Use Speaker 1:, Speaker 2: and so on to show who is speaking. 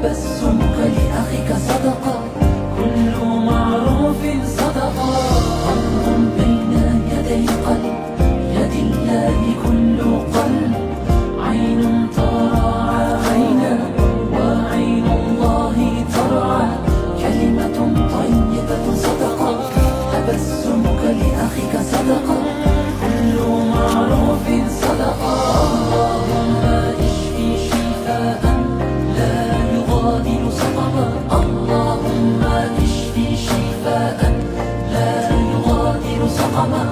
Speaker 1: تبسمك لأخيك صدقة، كل معروف صدقة. قلب بين يدي قلب، يد الله كل قلب. عين ترعى عينا، وعين الله ترعى. كلمة طيبة صدقة، تبسمك لأخيك صدقة، كل معروف صدقة. اللهم اشفي شفاء لا يغادر سقما، اللهم اشفي شفاء لا يغادر سقما.